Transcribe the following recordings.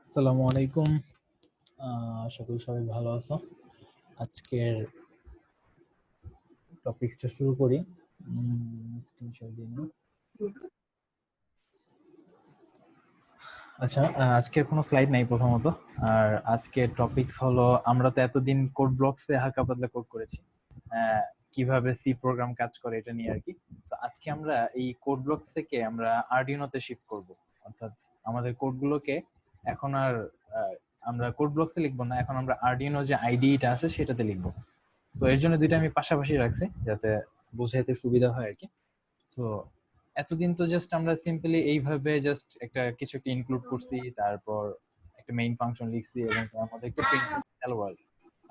আসসালামু আলাইকুম। আশা করি সবাই ভালো আছো। আজকের টপিকসটা শুরু করি। স্ক্রিনশট দিয়ে নিই। আচ্ছা, আজকের কোনো স্লাইড নাই প্রথমত। আর আজকের টপিকস হলো, আমরা তো এতদিন কোড ব্লকসে হালকা পাতলা কোড করেছি, কিভাবে সি প্রোগ্রাম কাজ করে এটা নিয়ে আর কি। তো আজকে আমরা এই কোড ব্লকস থেকে আমরা আরডিনোতে শিফট করব। অর্থাৎ আমাদের কোডগুলোকে এখন আর আমরা কোড ব্লকসে লিখবো না, এখন আমরা আরডিনো যে আইডিটা আছে সেটাতে লিখবো। তো এর জন্য দুইটা আমি পাশাপাশি রাখছি যাতে বোঝাইতে সুবিধা হয় আর কি। তো এতদিন তো জাস্ট আমরা সিম্পলি এইভাবে জাস্ট একটা কিছু একটা ইনক্লুড করছি, তারপর একটা মেইন ফাংশন লিখছি এবং তার মধ্যে একটা প্রিন্ট হ্যালো ওয়ার্ল্ড।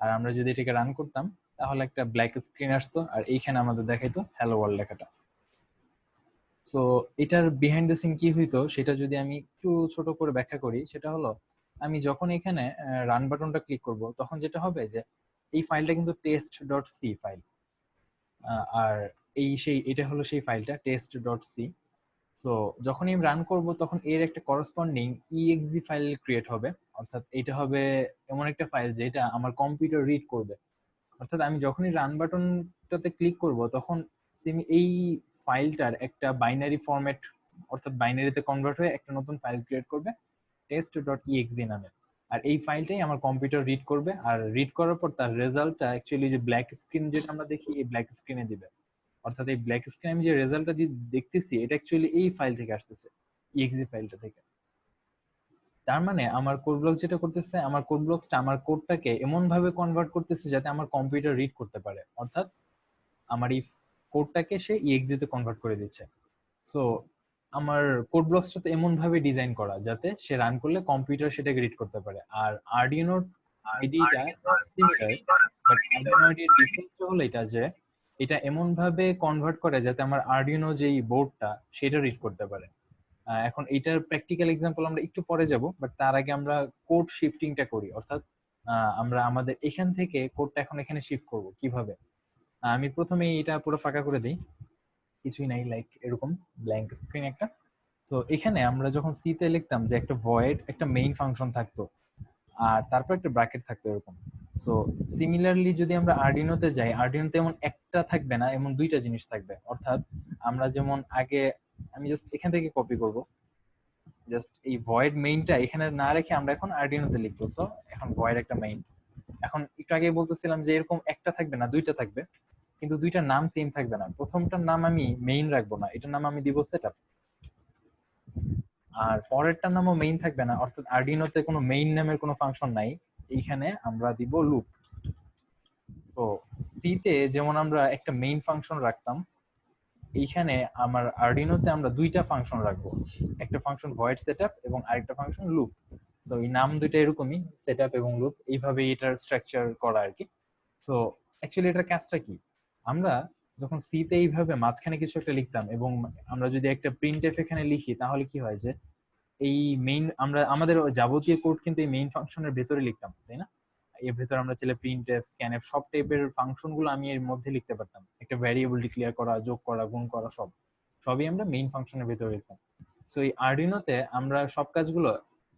আর আমরা যদি এটাকে রান করতাম তাহলে একটা ব্ল্যাক স্ক্রিন আসতো আর এইখানে আমাদের দেখাইতো হ্যালো ওয়ার্ল্ড লেখাটা। সো এটার বিহাইন্ড দ্য সিন কি হইতো সেটা যদি আমি একটু ছোট করে ব্যাখ্যা করি, সেটা হলো আমি যখন এখানে রান বাটনটা ক্লিক করব তখন যেটা হবে যে এই ফাইলটা কিন্তু টেস্ট ডট সি ফাইল। আর এটা হলো সেই ফাইলটা টেস্ট ডট সি। তো যখন আমি রান করব তখন এর একটা করসপন্ডিং ইএক্সি ফাইল ক্রিয়েট হবে। অর্থাৎ এটা হবে এমন একটা ফাইল যেটা আমার কম্পিউটার রিড করবে। অর্থাৎ আমি যখনই রান বাটনটাতে ক্লিক করব তখন এই ফাইলটার একটা বাইনারি ফরম্যাট, অর্থাৎ বাইনারিতে কনভার্ট হয়ে একটা নতুন ফাইল ক্রিয়েট করবে টেস্ট ডট ইএক্সি নামে। আর এই ফাইলটাই আমার কম্পিউটার রিড করবে, আর রিড করার পর তার রেজাল্টটা অ্যাকচুয়ালি যে ব্ল্যাক স্ক্রিন যেটা আমরা দেখি এই ব্ল্যাক স্ক্রিনে দিবে। অর্থাৎ এই ব্ল্যাক স্ক্রিনে আমি যে রেজাল্টটা দেখতেছি এটা অ্যাকচুয়ালি এই ফাইল থেকে আসতেছে, ইএক্সি ফাইলটা থেকে। তার মানে আমার কোড ব্লক যেটা করতেছে, আমার কোড ব্লকসটা আমার কোডটাকে এমন ভাবে কনভার্ট করতেছে যাতে আমার কম্পিউটার রিড করতে পারে। অর্থাৎ আমার এই কোডটাকে সে ইএক্সি তে কনভার্ট করে দিচ্ছে। সো আমার কোড ব্লকসটা তো এমন ভাবে ডিজাইন করা যাতে সে রান করলে কম্পিউটার সেটাকে রিড করতে পারে। আর আরডিনোর আইডিটা সিমিলার, বাট আরডিনো আইডির ডিফারেন্সটা হলো এটা যে এটা এমন ভাবে কনভার্ট করে যাতে আমার আরডিনো যেই বোর্ডটা সেটা রিড করতে পারে। এখন এটার প্র্যাকটিক্যাল এক্সাম্পল আমরা একটু পরে যাব, বাট তার আগে আমরা কোড শিফটিংটা করি। অর্থাৎ আমরা আমাদের এখান থেকে কোডটা এখন এখানে শিফট করব কিভাবে। আমি প্রথমে এটা পুরো ফাঁকা করে দিই, কিছুই নাই, লাইক এরকম ব্ল্যাঙ্ক স্ক্রিন একটা। তো এখানে আমরা যখন সি তে লিখতাম যে একটা ভয়েড একটা মেইন ফাংশন থাকতো আর তারপর একটা ব্র্যাকেট থাকতো এরকম। সো সিমিলারলি যদি আমরা আরডিনোতে যাই, আরডিনোতে এমন একটা থাকবে না, এমন দুইটা জিনিস থাকবে। অর্থাৎ আমরা যেমন আগে, আমি জাস্ট এখান থেকে কপি করব, জাস্ট এই ভয়েড মেইনটা এখানে না রেখে আমরা এখন আরডিনোতে লিখবো। সো এখন ভয়েড একটা মেইন। এখন একটু আগে বলতেছিলাম যে এরকম একটা থাকবে না, দুইটা থাকবে, কিন্তু দুইটার নাম সেম থাকবে না। প্রথমটার নাম আমি মেইন রাখবো না, এটার নাম আমি দিব সেটআপ। আর পরেরটার নামও মেইন থাকবে না, অর্থাৎ আরডিনোতে কোনো মেইন নামের কোনো ফাংশন নাই, এইখানে আমরা দিব লুপ। সো সি তে যেমন আমরা একটা মেইন ফাংশন রাখতাম, এইখানে আমার আরডিনোতে আমরা দুইটা ফাংশন রাখবো, একটা ফাংশন ভয়েড সেটআপ এবং আরেকটা ফাংশন লুপ। তো এই নাম দুইটা এরকমই, সেটআপ এবং লুপ, এইভাবে এটার স্ট্রাকচার করা আর কি। তো অ্যাকচুয়ালি এটার কাজটা কি, আমরা যখন সি তে এইভাবে মাঝখানে কিছু একটা লিখতাম এবং আমরা যদি একটা প্রিন্টএফ এখানে লিখি তাহলে কি হয় যে এই মেইন, আমরা আমাদের যাবতীয় কোড কিন্তু এই মেইন ফাংশনের ভেতরে লিখতাম, তাই না? এর ভেতরে আমরা চাইলে প্রিন্টএফ, স্ক্যানএফ সব টাইপের ফাংশন গুলো আমি এর মধ্যে লিখতে পারতাম। একটা ভ্যারিয়েবল ডিক্লেয়ার করা, যোগ করা, গুণ করা, সবই আমরা মেইন ফাংশনের ভেতরে লিখতাম। সো এই আরডিনোতে আমরা সব কাজগুলো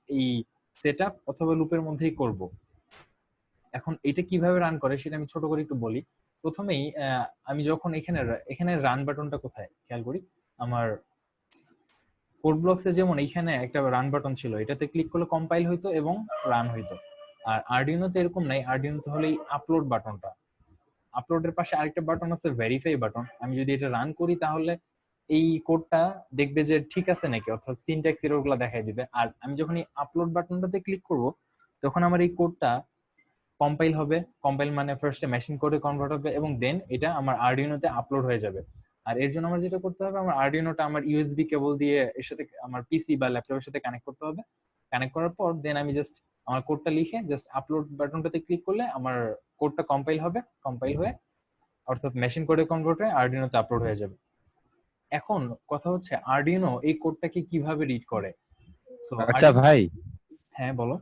এই সেটআপ অথবা লুপের মধ্যেই করব। এখন এটা কিভাবে রান করে সেটা আমি ছোট করে একটু বলি। প্রথমেই আমি যখন এখানে এখানে রান বাটনটা কোথায় খেয়াল করি, আমার কোড ব্লকসে যেমন এইখানে একটা রান বাটন ছিল, এটাতে ক্লিক করলে কম্পাইল হইতো এবং রান হইতো। আর আরডিনোতে এরকম নাই, আরডিনোতে হলো এই আপলোড বাটনটা। আপলোডের পাশে আরেকটা বাটন আছে ভেরিফাই বাটন। আমি যদি এটা রান করি তাহলে এই কোডটা দেখবে যে ঠিক আছে নাকি, অর্থাৎ সিনট্যাক্স এরর গুলো দেখাই দিবে। আর আমি যখন এই আপলোড বাটনটাতে ক্লিক করব তখন আমার এই কোডটা কম্পাইল হবে। কম্পাইল মানে ফার্স্টে মেশিন কোডে কনভার্ট হবে এবং দেন এটা আমার আরডিনোতে আপলোড হয়ে যাবে। আর এর জন্য আমার যেটা করতে হবে, আমার আরডিনোটা আমার ইউএসবি কেবল দিয়ে এর সাথে আমার পিসি বা ল্যাপটপের সাথে কানেক্ট করতে হবে। কানেক্ট করার পর দেন আমি জাস্ট আমার কোডটা লিখে জাস্ট আপলোড বাটনটাতে ক্লিক করলে আমার কোডটা কম্পাইল হবে, কম্পাইল হয়ে অর্থাৎ মেশিন কোডে কনভার্ট হয়ে আরডিনোতে আপলোড হয়ে যাবে। এখন কথা হচ্ছে আরডিনো এই কোডটাকে কিভাবে রিড করে। সো আচ্ছা ভাই, হ্যাঁ বলো।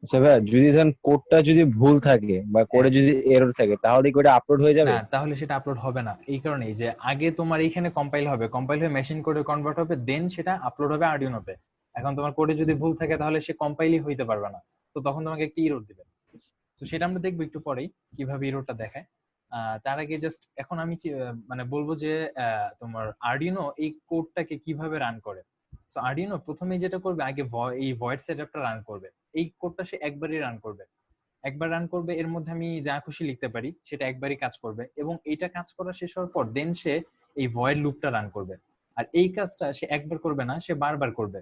আচ্ছা ভাই, যদি ধরেন কোডটা যদি ভুল থাকে বা হ্যাঁ, কোডে যদি এরর থাকে তাহলে কি ওটা আপলোড হয়ে না যাবে? তাহলে সেটা আপলোড হবে না। এই কারণেই যে আগে তোমার এইখানে কম্পাইল হবে, কম্পাইল হয়ে মেশিন কোডে কনভার্ট হবে, দেন সেটা আপলোড হবে আরডিনোতে। এখন তোমার কোডে যদি ভুল থাকে তাহলে সে কম্পাইলই হইতে পারবে না, তো তখন তোমাকে একটা ইরর দিবে। তো সেটা আমরা দেখবো একটু পরেই কিভাবে ইরোরটা দেখায়। তার আগে জাস্ট এখন আমি মানে বলবো যে তোমার আরডিনো এই কোডটাকে কিভাবে রান করে। তো আরডিনো প্রথমেই যেটা করবে, আগে এই ভয়েড সেটআপটা রান করবে। এই কোডটা সে একবারই রান করবে, একবার রান করবে, এর মধ্যে আমি যা খুশি লিখতে পারি সেটা একবারই কাজ করবে, এবং এইটা কাজ করা শেষ হওয়ার পর দেন সে এই ভয়েড লুপটা রান করবে। আর এই কাজটা সে একবার করবে না, সে বারবার করবে।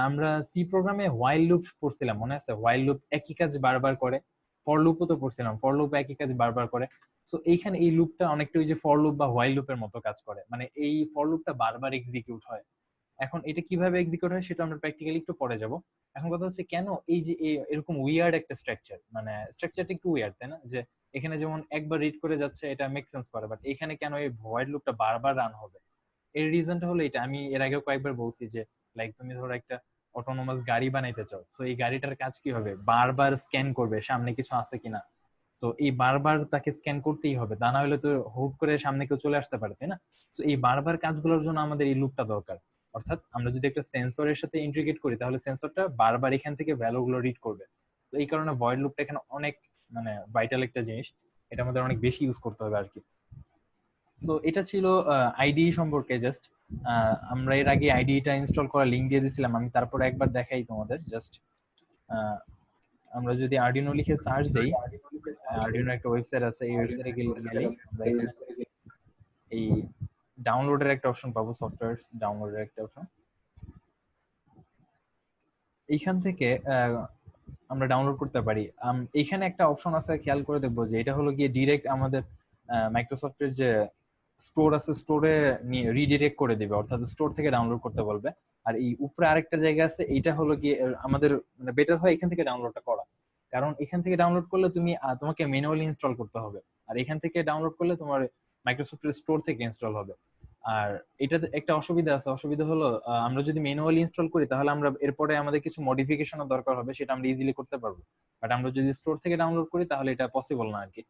আমরা সি প্রোগ্রামে হোয়াইল লুপ পড়ছিলাম, মনে আছে? হোয়াইল লুপ একই কাজ বারবার করে। ফর লুপও তো পড়ছিলাম, ফর লুপ একই কাজ বারবার করে। তো এইখানে এই লুপটা অনেকটা ওই যে ফর লুপ বা হোয়াইল লুপের মতো কাজ করে, মানে এই ফর লুপটা বারবার এক্সিকিউট হয়। এখন এটা কিভাবে এক্সিকিউট হয় সেটা আমরা প্র্যাকটিক্যালি একটু পরে যাব। এখন কথা হচ্ছে কেন এই যে এরকম উইয়ার্ড একটা স্ট্রাকচার, মানে স্ট্রাকচারটা একটু উইয়ার্ড, তাই না? যে এখানে যেমন একবার রিড করে যাচ্ছে, এটা মেক সেন্স করে, বাট এখানে কেন এই ভয়েড লুপটা বারবার রান হবে? এর রিজনটা হলো এটা, আমি এর আগেও কয়েকবার বলছি যে লাইক তুমি ধরো একটা অটোনোমাস গাড়ি বানাইতে চাও, তো এই গাড়িটার কাজ কি হবে? বারবার স্ক্যান করবে সামনে কিছু আছে কিনা। তো এই বারবার তাকে স্ক্যান করতেই হবে, তা না হলে তো হুট করে সামনে কেউ চলে আসতে পারে, তাই না? তো এই বারবার কাজগুলোর জন্য আমাদের এই লুপটা দরকার। অর্থাৎ আমরা যদি একটা সেন্সরের সাথে ইন্টিগ্রেট করি তাহলে সেন্সরটা বারবার এখান থেকে ভ্যালু গুলো রিড করবে। তো এই কারণে ভয়েড লুপটা এখানে অনেক মানে ভাইটাল একটা জিনিস, এটা আমাদের অনেক বেশি ইউজ করতে হবে আর কি। তো এটা ছিল আইডি সম্পর্কে জাস্ট। আমরা এর আগে আইডিটা ইনস্টল করার লিংক দিয়ে দিয়েছিলাম, আমি তারপরে একবার দেখাই তোমাদের জাস্ট। আমরা যদি আরডিনো লিখে সার্চ দেই, আরডিনো একটা ওয়েবসাইট আছে, এই ওয়েবসাইটে গেলেই আমরা এখানে এই ডাউনলোডের একটা অপশন পাবো, সফটওয়্যার ডাউনলোডের একটা অপশন। এইখান থেকে আমরা ডাউনলোড করতে পারি। এইখানে একটা অপশন আছে, খেয়াল করে দেখবো যে এটা হলো গিয়ে ডিরেক্ট আমাদের মাইক্রোসফটের যে স্টোর আছে স্টোরে রিডিরেক্ট করে দিবে, অর্থাৎ স্টোর থেকে ডাউনলোড করতে বলবে। আর এই উপরে আরেকটা জায়গা আছে, এইটা হলো গিয়ে আমাদের মানে বেটার হয় এখান থেকে ডাউনলোডটা করা, কারণ এখান থেকে ডাউনলোড করলে তুমি তোমাকে ম্যানুয়ালি ইনস্টল করতে হবে, আর এখান থেকে ডাউনলোড করলে তোমার মাইক্রোসফটের স্টোর থেকে ইনস্টল হবে। আর এটাতে একটা অসুবিধা আছে, অসুবিধা হলো আমরা যদি ম্যানুয়ালি ইনস্টল করি তাহলে আমরা এরপরে আমাদের কিছু মডিফিকেশনের দরকার হবে, সেটা আমরা ইজিলি করতে পারবো। বাট আমরা যদি স্টোর থেকে ডাউনলোড করি তাহলে এটা পসিবল না আর কি।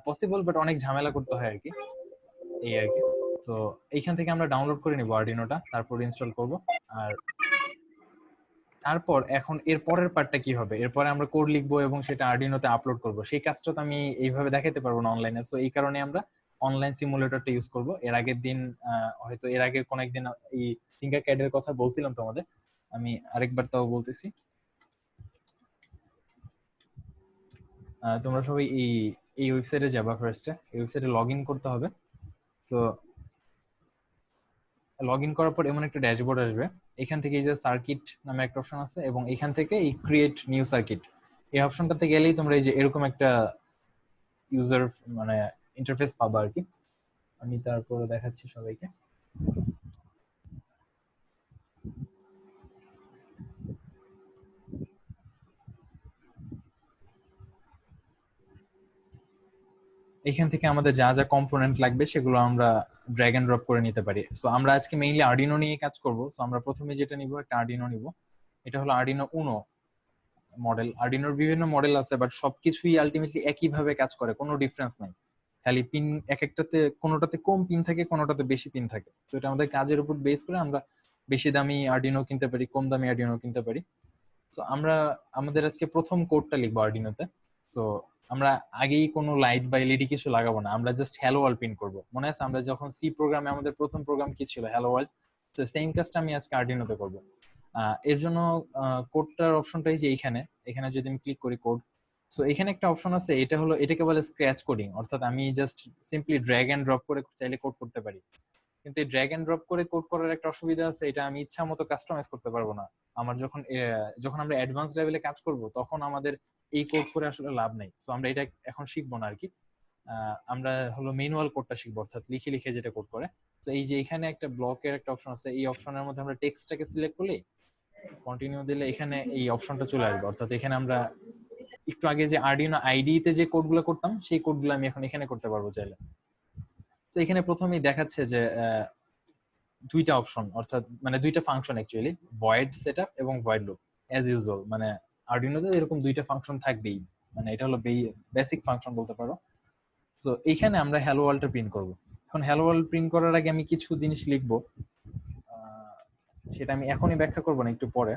পসিবল বাট অনেক ঝামেলা করতে হয় আর কি, এই আর কি। তো এইখান থেকে আমরা ডাউনলোড করে নিব আরডিনোটা, তারপর ইনস্টল করব। আর তারপর এখন এর পরের পার্টটা কি হবে, এরপরে আমরা কোড লিখবো এবং সেটা আরডিনোতে আপলোড করব। সেই কাজটা তো আমি এইভাবে দেখাতে পারবো না অনলাইনে, সো এই কারণে আমরা অনলাইন সিমুলেটরটা ইউজ করব। এর আগের দিন হয়তো এর আগে কোন একদিন এই থিঙ্কারক্যাড এর কথা বলছিলাম তোমাদের, আমি আরেকবার তাও বলতেছি। তোমরা সবাই এই এই ওয়েবসাইটে যাবা, ফার্স্টে এই ওয়েবসাইটে লগ ইন করতে হবে। তো লগ ইন করার পর এমন একটা ড্যাশবোর্ড আসবে, এখান থেকে এই যে সার্কিট নামে একটা অপশন আছে, এবং এখান থেকে এই ক্রিয়েট নিউ সার্কিট এই অপশনটাতে গেলেই তোমরা এই যে এরকম একটা ইউজার মানে ইন্টারফেস পাবা আর কি। আমি তারপরে দেখাচ্ছি সবাইকে। এখান থেকে আমাদের যা যা কম্পোনেন্ট লাগবে সেগুলো আমরা ড্র্যাগ এন্ড ড্রপ করে নিতে পারি। সো আমরা আজকে মেইনলি আরডিনো নিয়ে কাজ করব। সো আমরা প্রথমে যেটা নিব, একটা আরডিনো নিব। এটা হলো আরডিনো উনো মডেল। আরডিনোর বিভিন্ন মডেল আছে, বাট সবকিছুই আলটিমেটলি একইভাবে কাজ করে, কোনো ডিফারেন্স নাই। খালি পিন এক একটাতে, কোনোটাতে কম পিন থাকে, কোনোটাতে বেশি পিন থাকে। তো এটা আমাদের কাজের উপর বেস করে আমরা বেশি দামি আরডিনো কিনতে পারি, কম দামি আরডিনো কিনতে পারি। তো আমরা আমাদের আজকে প্রথম কোডটা লিখবো আরডিনোতে। তো আমরা আগেই কোনো লাইট বা এলইডি কিছু লাগাবো না, আমরা জাস্ট হ্যালো ওয়ার্ল্ড প্রিন্ট করবো। মনে আছে আমরা যখন সি প্রোগ্রামে আমাদের প্রথম প্রোগ্রাম কি ছিল? Hello world. তো সেম কাজটা আমি আজকে আরডিনোতে করবো। এর জন্য কোডটার অপশনটাই যে এইখানে, এখানে যদি আমি ক্লিক করি কোড, সো এখানে একটা অপশন আছে, এটা হলো, এটাকে বলে স্ক্র্যাচ কোডিং। অর্থাৎ আমি just simply drag and drop করে চাইলে কোড করতে পারি। কিন্তু এই ড্র্যাগ এন্ড ড্রপ করে কোড করার একটা অসুবিধা আছে, এটা আমি ইচ্ছা মতো কাস্টমাইজ করতে পারবো না। আমার যখন যখন আমরা অ্যাডভান্স লেভেলে কাজ করব তখন আমাদের এই কোড করে আসলে লাভ নেই। সো আমরা এটা এখন শিখবো না আর কি। আমরা হলো ম্যানুয়াল কোডটা শিখবো, অর্থাৎ লিখে লিখে যেটা কোড করে। তো এই যে এখানে একটা ব্লকের একটা অপশন আছে, এই অপশনের মধ্যে আমরা টেক্সটটাকে সিলেক্ট করলে কন্টিনিউ দিলে এখানে এই অপশনটা চলে আসবে। অর্থাৎ এখানে আমরা একটু আগে যে আরডিনো আইডি তে যে কোডগুলো করতাম সেই কোডগুলো আমি এখন এখানে করতে পারবো চাইলে। তো এখানে প্রথমেই দেখাচ্ছে যে দুইটা অপশন, অর্থাৎ মানে দুইটা ফাংশন অ্যাকচুয়ালি, ভয়েড সেটআপ এবং ভয়েড লুপ। অ্যাজ ইউজুয়াল মানে আরডিনোতে এরকম দুইটা ফাংশন থাকবেই, মানে এটা হলো বেসিক ফাংশন বলতে পারো। তো এইখানে আমরা হ্যালো ওয়ার্ল্ডটা প্রিন্ট করব। এখন হ্যালো ওয়ার্ল্ড প্রিন্ট করার আগে আমি কিছু জিনিস লিখবো, সেটা আমি এখনই ব্যাখ্যা করব না, একটু পরে।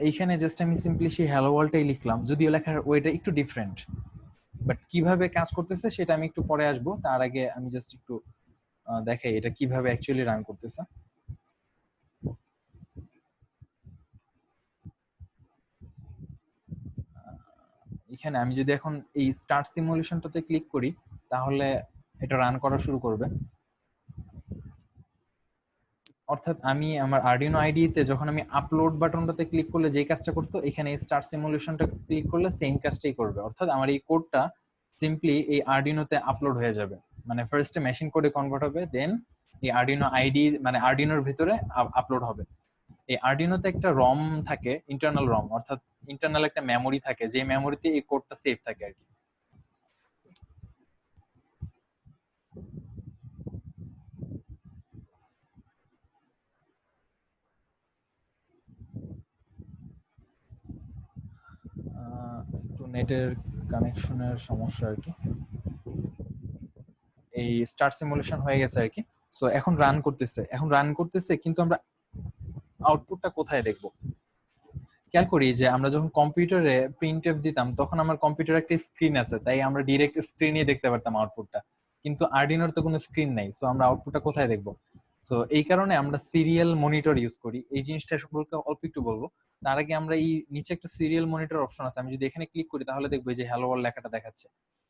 এইখানে জাস্ট আমি সিম্পলি সেই হ্যালো ওয়ার্ল্ডটাই লিখলাম, যদিও লেখার ওয়েটা একটু ডিফারেন্ট, বাট কিভাবে কাজ করতেছে সেটা আমি একটু পরে আসবো। তার আগে আমি জাস্ট একটু দেখাই এটা কিভাবে অ্যাকচুয়ালি রান করতেছে। এখানে আমি যদি এখন এই স্টার্ট সিমুলেশনটাতে ক্লিক করি, তাহলে এটা রান করা শুরু করবে। অর্থাৎ আমি আমার আরডিনো আইডিতে যখন আমি আপলোড বাটনটাতে ক্লিক করলে যে কাজটা করতো, এখানে স্টার্ট সিমুলেশনটা ক্লিক করলে সেম কাজটাই করবে। অর্থাৎ আমার এই কোডটা সিম্পলি এই আরডিনোতে আপলোড হয়ে যাবে। মানে ফার্স্টে মেশিন কোডে কনভার্ট হবে, দেন এই আরডিনো আইডি মানে আরডিনোর ভিতরে আপলোড হবে। এই আরডিনোতে একটা রম থাকে, ইন্টারনাল রম, অর্থাৎ ইন্টারনাল একটা মেমোরি থাকে, যে মেমোরিতে এই কোডটা সেভ থাকে আর কি। একটু নেটের কানেকশনের সমস্যা আর কি। এই স্টার্ট সিমুলেশন হয়ে গেছে আর কি। সো এখন রান করতেছে, কিন্তু আমরা আউটপুটটা কোথায় দেখব? খেয়াল করি যে আমরা যখন কম্পিউটারে প্রিন্ট এফ দিতাম, তখন আমার কম্পিউটারে একটা স্ক্রিন আছে, তাই আমরা ডিরেক্ট স্ক্রিনে দেখতে পারতাম আউটপুটটা। কিন্তু আরডিনোর তো কোনো স্ক্রিন নাই, সো আমরা আউটপুটটা কোথায় দেখব? সো এই কারণে আমরা সিরিয়াল মনিটর ইউজ করি। এই জিনিসটা সম্পর্কে অল্প একটু বলবো। তার আগে আমরা এই নিচে একটা সিরিয়াল মনিটর অপশন আছে, আমি যদি এখানে ক্লিক করি তাহলে দেখবো যে হ্যালো ওয়ার্ল্ড লেখাটা দেখাচ্ছে।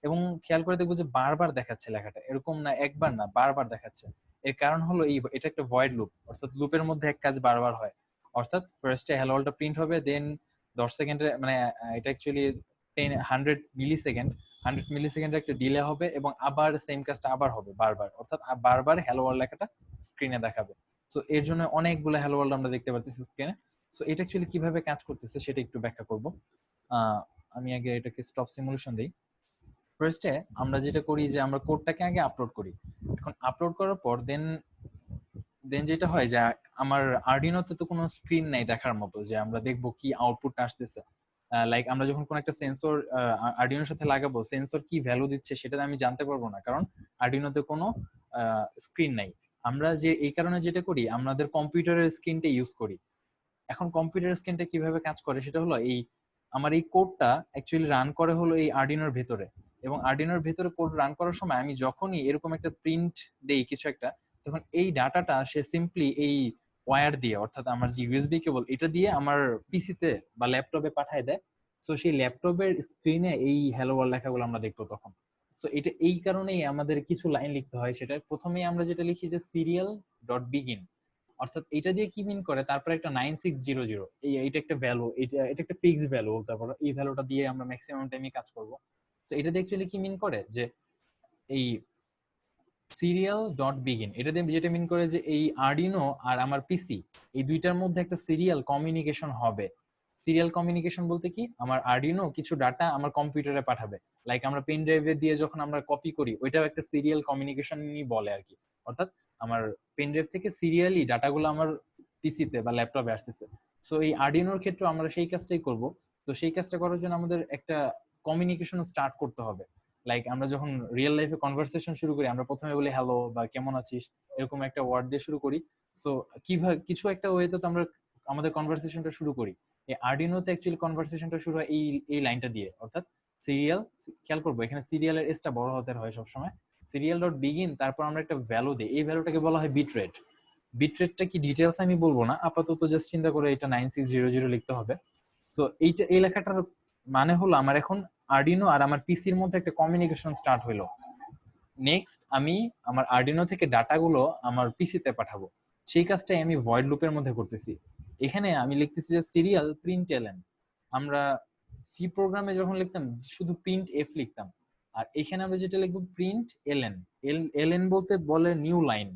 এবং খেয়াল করে দেখবো যে বারবার দেখাচ্ছে লেখাটা, এরকম না একবার না, বারবার দেখাচ্ছে। এর কারণ হলো এটা একটা ভয়েড লুপ, অর্থাৎ লুপের মধ্যে এক কাজ বারবার হয়। অর্থাৎ ফার্স্টে হ্যালো ওয়ার্ল্ডটা প্রিন্ট হবে, দেন 10 সেকেন্ডে মানে এটা অ্যাকচুয়ালি 100 মিলি সেকেন্ডের একটা ডিলে হবে, এবং আবার সেম কাজটা আবার হবে বারবার, অর্থাৎ বারবার হ্যালো ওয়ার্ল্ড লেখাটা স্ক্রিনে দেখাবে। তো এর জন্য অনেকগুলো হ্যালো ওয়ার্ল্ড আমরা দেখতে পাচ্ছি স্ক্রিনে। সো এটা অ্যাকচুয়ালি কিভাবে কাজ করতেছে সেটা একটু ব্যাখ্যা করব। আমি আগে এটাকে স্টপ সিমুলেশন দিই। ফার্স্টে আমরা যেটা করি যে আমরা কোডটাকে আগে আপলোড করি। এখন আপলোড করার পর দেন দেন যেটা হয় যে আমার আরডিনোতে তো কোনো স্ক্রিন নাই দেখার মতো যে আমরা দেখবো কি আউটপুটটা আসতেছে। লাইক আমরা যখন কোনো একটা সেন্সর আরডিনোর সাথে লাগাবো, সেন্সর কি ভ্যালু দিচ্ছে সেটা আমি জানতে পারবো না, কারণ আরডিনোতে কোনো স্ক্রিন নাই। আমরা যে এই কারণে যেটা করি, আমাদের কম্পিউটারের স্ক্রিনটা ইউজ করি। এখন কম্পিউটার স্ক্রিনটা কিভাবে কাজ করে সেটা হলো আমার এই কোডটা অ্যাকচুয়ালি রান করে হলো এই আরডিনোর ভেতরে। এবং আরডিনোর ভেতরে কোড রান করার সময় আমি যখনই এরকম একটা প্রিন্ট দেই কিছু একটা, তখন এই ডাটাটা সে সিম্পলি এই ওয়্যার দিয়ে, অর্থাৎ আমার যে ইউএসবি কেবল, এটা দিয়ে আমার পিসিতে বা ল্যাপটপে পাঠায় দেয়। তো সেই ল্যাপটপের স্ক্রিনে এই হ্যালো ওয়ার্ল্ড লেখাগুলো আমরা দেখবো তখন। তো এটা এই কারণেই আমাদের কিছু লাইন লিখতে হয়। সেটা প্রথমেই আমরা যেটা লিখি যে সিরিয়াল ডট বিগিন, অর্থাৎ এটা দিয়ে কি মিন করে, তারপরে একটা 9600, এইটা একটা ভ্যালু, এটা একটা ফিক্সড ভ্যালু বলতে পারো। এই ভ্যালুটা দিয়ে আমরা ম্যাক্সিমাম টাইমে কাজ করব। তো এটা দিয়ে অ্যাকচুয়ালি কি মিন করে যে এই সিরিয়াল ডট বিগিন, এটা দিয়ে যেটা মিন করে যে এই আরডিনো আর আমার পিসি, এই দুইটার মধ্যে একটা সিরিয়াল কমিউনিকেশন হবে। সিরিয়াল কমিউনিকেশন বলতে কি, আমার আরডিনো কিছু ডাটা আমার কম্পিউটারে পাঠাবে, লাইক আমরা পেন ড্রাইভে দিয়ে যখন আমরা কপি করি, ওইটাও একটা সিরিয়াল কমিউনিকেশনই বলে আর কি। অর্থাৎ আমার পেন ড্রাইভ থেকে সিরিয়ালি ডাটাগুলো আমার পিসিতে বা ল্যাপটপে আসতেছে। সো এই আরডিনোর ক্ষেত্রে আমরা সেই কাজটাই করব। তো সেই কাজটা করার জন্য আমাদের একটা কমিউনিকেশন স্টার্ট করতে হবে। লাইক আমরা যখন রিয়েল লাইফে কনভারসেশন শুরু করি, আমরা প্রথমে বলি হ্যালো বা কেমন আছিস, এরকম একটা ওয়ার্ড দিয়ে শুরু করি। সো কিভাবে কিছু একটা ওয়েতে তো আমরা আমাদের কনভারসেশনটা শুরু করি। এই আরডিনোতে অ্যাকচুয়ালি কনভারসেশনটা শুরু হয় এই লাইনটা দিয়ে, অর্থাৎ সিরিয়াল। খেয়াল করবো এখানে সিরিয়ালের এসটা বড় হাতের হয় সবসময়। সিরিয়াল ডট বিগিন, তারপর আমরা একটা ভ্যালু দিই, এই ভ্যালুটাকে বলা হয় বিট রেট। বিট রেটটা কি ডিটেলস আমি বলবো না, আপাতত জাস্ট চিন্তা করে এটা 9600 লিখতে হবে। তো এই লেখাটার মানে হলো আমার এখন আরডিনো আর আমার পিসির মধ্যে একটা কমিউনিকেশন স্টার্ট হইলো। নেক্সট আমি আমার আরডিনো থেকে ডাটাগুলো আমার পিসিতে পাঠাবো, সেই কাজটাই আমি ভয়েড লুপের মধ্যে করতেছি। এখানে আমি লিখতেছি যে সিরিয়াল প্রিন্ট এলএন। আমরা সি প্রোগ্রামে যখন লিখতাম শুধু প্রিন্ট এফ লিখতাম, আর এখানে আমরা যেটা লিখবো প্রিন্ট এলএন। এলএন বলতে বলে নিউ লাইন।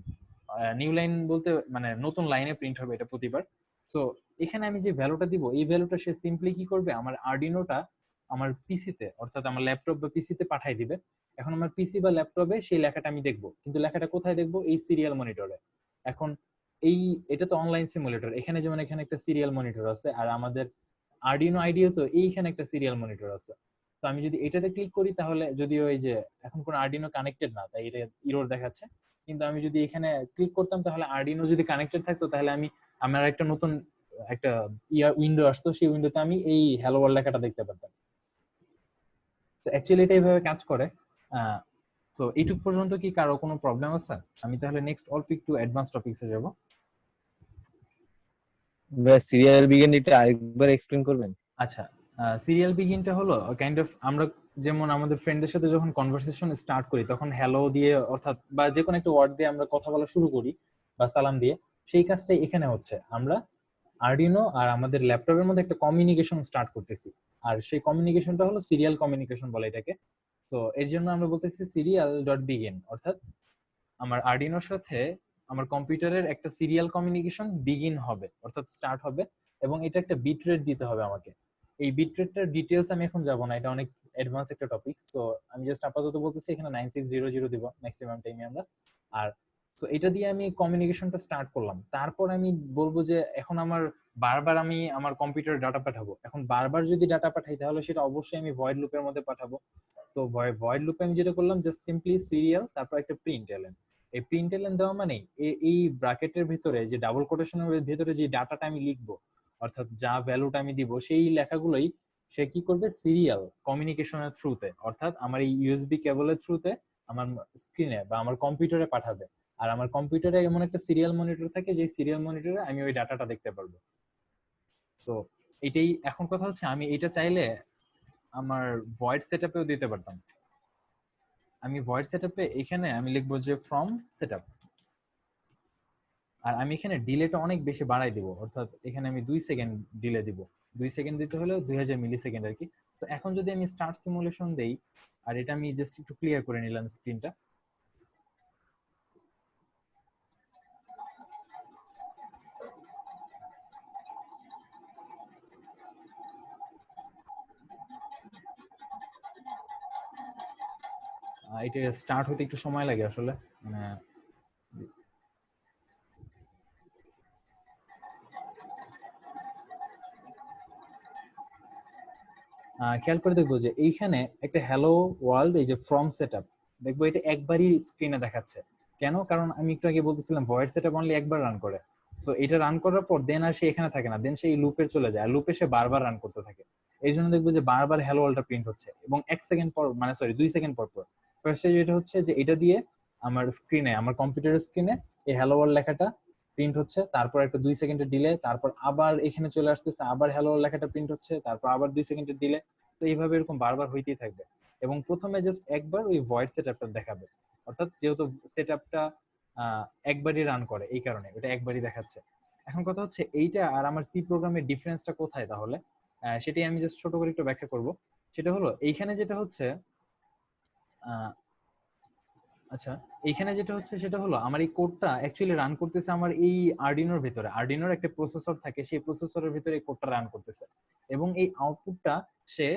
নিউ লাইন বলতে মানে নতুন লাইনে প্রিন্ট হবে এটা প্রতিবার। সো এখানে আমি যে ভ্যালুটা দিব, এই ভ্যালুটা সে সিম্পলি কি করবে, আমার আর্ডিনোটা আমার পিসিতে অর্থাৎ আমার ল্যাপটপ বা পিসিতে পাঠিয়ে দিবে। এখন আমার পিসি বা ল্যাপটপে সেই লেখাটা আমি দেখবো, কিন্তু লেখাটা কোথায় দেখবো, এই সিরিয়াল মনিটরে। এখন এই এটা তো অনলাইন সিমুলেটর, এখানে যেমন এখানে একটা সিরিয়াল মনিটর আছে, আর আমাদের আর্ডিনো আইডিও তো এইখানে একটা সিরিয়াল মনিটর আছে। তো আমি যদি এটাতে ক্লিক করি তাহলে, যদিও এই যে এখন কোনো আর্ডিনো কানেক্টেড না তাই এটা ইরর দেখাচ্ছে, কিন্তু আমি যদি এখানে ক্লিক করতাম তাহলে আর্ডিনো যদি কানেক্টেড থাকতো তাহলে আমার একটা নতুন একটা উইন্ডো আসতো, সেই উইন্ডোতে আমি এই হ্যালো ওয়ার্ল্ড লেখাটা দেখতে পারতাম। তো অ্যাকচুয়ালি এটা এইভাবে কাজ করে। তো এইটুক পর্যন্ত কি কারো কোনো প্রবলেম আছে? আমি তাহলে নেক্সট অল্প একটু অ্যাডভান্স টপিকসে যাব। সিরিয়াল বিগিন এটা আরেকবার এক্সপ্লেন করবেন? আচ্ছা, সিরিয়াল বিগিনটা হলো কাইন্ড অফ আমরা যেমন আমাদের ফ্রেন্ডদের সাথে যখন কনভারসেশন স্টার্ট করি তখন হ্যালো দিয়ে অর্থাৎ বা যে কোনো একটা ওয়ার্ড দিয়ে আমরা কথা বলা শুরু করি বা সালাম দিয়ে, সেই কাজটাই এখানে হচ্ছে। আমরা আর্ডিনো আর আমাদের ল্যাপটপের মধ্যে একটা কমিউনিকেশন স্টার্ট করতেছি, আর সেই কমিউনিকেশনটা হলো সিরিয়াল কমিউনিকেশন বলে এটাকে। তো এর জন্য আমরা বলতেছি সিরিয়াল ডট বিগিন, অর্থাৎ আমার আর্ডিনোর সাথে আমার কম্পিউটারের একটা সিরিয়াল কমিউনিকেশন বিগিন হবে অর্থাৎ স্টার্ট হবে, এবং এটা একটা বিট রেট দিতে হবে আমাকে। এই বিট রেটটার ডিটেলস আমি এখন যাব না, এটা অনেক অ্যাডভান্স একটা টপিক। সো আমি জাস্ট আপাতত বলতেছি এখানে 9600 দিব ম্যাক্সিমাম টাইমে আমরা। আর তো এটা দিয়ে আমি কমিউনিকেশনটা স্টার্ট করলাম, তারপর আমি বলবো যে এখন আমার বারবার আমি আমার কম্পিউটারে ডাটা পাঠাবো। এখন বারবার যদি ডাটা পাঠাই তাহলে সেটা অবশ্যই আমি ভয়েড লুপের মধ্যে পাঠাবো। তো ভয়েড লুপে আমি যেটা করলাম জাস্ট সিম্পলি সিরিয়াল তারপর একটা প্রিন্ট এলেন। এই প্রিন্ট এলেন দেওয়া মানে এই ব্র্যাকেটের ভিতরে যে ডাবল কোটেশনের ভিতরে যে ডাটাটা আমি লিখবো অর্থাৎ যা ভ্যালুটা আমি দিব সেই লেখাগুলোই সে কি করবে, সিরিয়াল কমিউনিকেশনের থ্রুতে অর্থাৎ আমার এই ইউএসবি কেবলের থ্রুতে আমার স্ক্রিনে বা আমার কম্পিউটারে পাঠাবে। আর আমার কম্পিউটারে এমন একটা সিরিয়াল মনিটর থাকে যে সিরিয়াল মনিটরে আমি ওই ডাটাটা দেখতে পারবো। তো এটাই এখন কথা হচ্ছে, আমি এটা চাইলে আমার ভয়েড সেটআপেও দিতে পারতাম। আমি ভয়েড সেটআপে এখানে আমি লিখবো যে ফ্রম সেটআপ, আর আমি এখানে ডিলেটা অনেক বেশি বাড়াই দিব, অর্থাৎ এখানে আমি 2 সেকেন্ড ডিলে দিব। 2 সেকেন্ড দিতে হলে 2000 মিলি সেকেন্ড আর কি। তো এখন যদি আমি স্টার্ট সিমুলেশন দেই, আর এটা আমি জাস্ট একটু ক্লিয়ার করে নিলাম স্ক্রিনটা। এটা স্টার্ট হতে একটু সময় লাগে আসলে, মানে খেয়াল করে দেখবো যে এইখানে একটা হ্যালো ওয়ার্ল্ড, এই যে ফ্রম সেটআপ, দেখবো এটা একবারই স্ক্রিনে দেখাচ্ছে। কেন? কারণ আমি একটু আগে বলতেছিলাম ভয়েড সেটআপ অনলি একবার রান করে। সো এটা রান করার পর দেন আর সে এখানে থাকে না, দেন সেই লুপে চলে যায়, আর লুপে সে বারবার রান করতে থাকে। এই জন্য দেখবো যে বারবার হ্যালো ওয়ার্ল্ডটা প্রিন্ট হচ্ছে, এবং 1 সেকেন্ড পর, মানে সরি 2 সেকেন্ড পর পর। ফার্স্টে যেটা হচ্ছে যে এটা দিয়ে আমার স্ক্রিনে, আমার কম্পিউটারের স্ক্রিনে এই হ্যালো ওয়ার্ল্ড লেখাটা প্রিন্ট হচ্ছে, তারপর একটা 2 সেকেন্ডের ডিলে, তারপর আবার এখানে চলে আসতেছে, আবার হ্যালো লেখাটা প্রিন্ট হচ্ছে, তারপর আবার 2 সেকেন্ডের ডিলে। তো এইভাবে এরকম বারবার হইতেই থাকবে, এবং প্রথমে জাস্ট একবার ওই ভয়েড সেটআপটা দেখাবে, অর্থাৎ যেহেতু সেটআপটা একবারই রান করে এই কারণে ওটা একবারই দেখাচ্ছে। এখন কথা হচ্ছে এইটা আর আমার সি প্রোগ্রামের ডিফারেন্সটা কোথায় তাহলে, সেটাই আমি জাস্ট ছোট করে একটু ব্যাখ্যা করব। সেটা হলো এইখানে যেটা হচ্ছে, আচ্ছা, এইখানে যেটা হচ্ছে সেটা হলো আমার এই কোডটা অ্যাকচুয়ালি রান করতেছে আমার এই আর্ডিনোর ভিতরে। আর্ডিনোর একটা প্রসেসর থাকে, সেই প্রসেসরের ভিতরে এই কোডটা রান করতেছে, এবং এই আউটপুটটা সে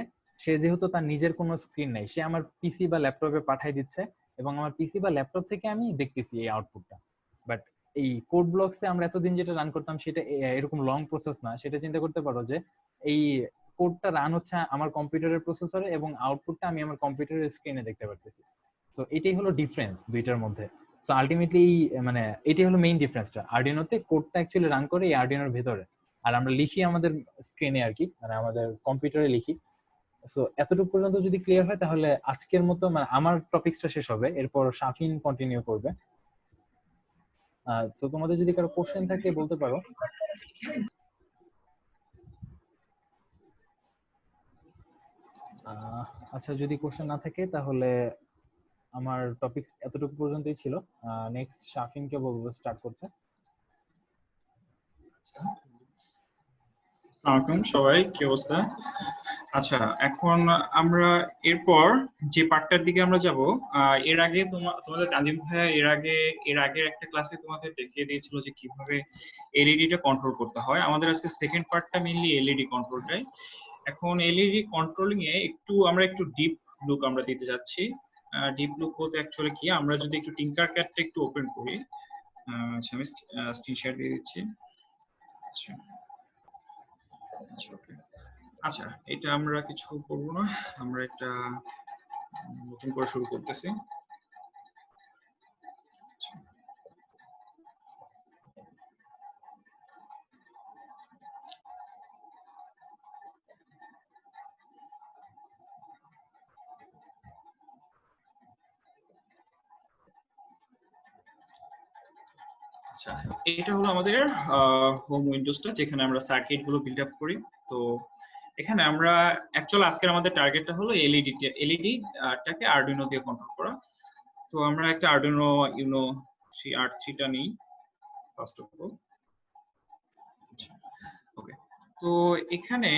সে যেহেতু তার নিজের কোনো স্ক্রিন নাই, সে আমার পিসি বা ল্যাপটপে পাঠাই দিচ্ছে, এবং আমার পিসি বা ল্যাপটপ থেকে আমি দেখতেছি এই আউটপুটটা। বাট এই কোড ব্লকসে আমরা এতদিন যেটা রান করতাম সেটা এরকম লং প্রসেস না। সেটা চিন্তা করতে পারো যে এই কোডটা রান হচ্ছে আমার কম্পিউটারের প্রসেসরে, এবং আউটপুটটা আমি আমার কম্পিউটারের স্ক্রিনে দেখতে পারতেছি। তো এটাই হলো ডিফারেন্স দুইটার মধ্যে। সো আলটিমেটলি মানে এটাই হলো মেইন ডিফারেন্সটা, আর্ডিনোতে কোডটা অ্যাকচুয়ালি রান করে এই আর্ডিনোর ভেতরে, আর আমরা লিখি আমাদের স্ক্রিনে আর কি, মানে আমাদের কম্পিউটারে লিখি। সো এতটুকু পর্যন্ত যদি ক্লিয়ার হয় তাহলে আজকের মতো মানে আমার টপিকসটা শেষ হবে, এরপর শাফিন কন্টিনিউ করবে। সো তোমাদের যদি কারো কোশ্চেন থাকে বলতে পারো। আচ্ছা, যদি কোশ্চেন না থাকে তাহলে আমার টপিকস এতটুকু পর্যন্তই ছিল। নেক্সট শাফিনকে বলবো স্টার্ট করতে। আসসালামু আলাইকুম সবাই, কি অবস্থা? আচ্ছা, এখন আমরা এরপর যে পার্টটার দিকে আমরা যাব, এর আগে তোমাদের তানজিম ভাইয়া এর আগের একটা ক্লাসে তোমাদের দেখিয়ে দিয়েছিল যে কিভাবে এলইডিটা কন্ট্রোল করতে হয়। আমাদের আজকে সেকেন্ড পার্টটা মেইনলি এলইডি কন্ট্রোলটাই। এখন এলইডি কন্ট্রোলিং এ আমরা একটু ডিপ লুক আমরা দিতে যাচ্ছি। ডিপ লুক বলতে অ্যাকচুয়ালি কি, আমরা যদি একটু টিঙ্কারক্যাডটা একটু ওপেন করি। আচ্ছা, আমি স্ক্রিন শেয়ার দিয়ে দিচ্ছি। আচ্ছা আচ্ছা, ওকে। আচ্ছা, এটা আমরা কিছু করবো না, আমরা একটা নতুন করে শুরু করতেছি। আচ্ছা, এটা হলো আমাদের হোম উইন্ডোজটা, যেখানে আমরা সার্কিট গুলো বিল্ড আপ করি। তো এখানে আমরা অ্যাকচুয়ালি আজকের আমাদের টার্গেটটা হলো এলইডি টাকে আরডুইনো দিয়ে কন্ট্রোল করা। তো আমরা একটা আরডুইনো ইউনো আর3টা নিই ফার্স্ট অফ অল। ওকে, তো এখানে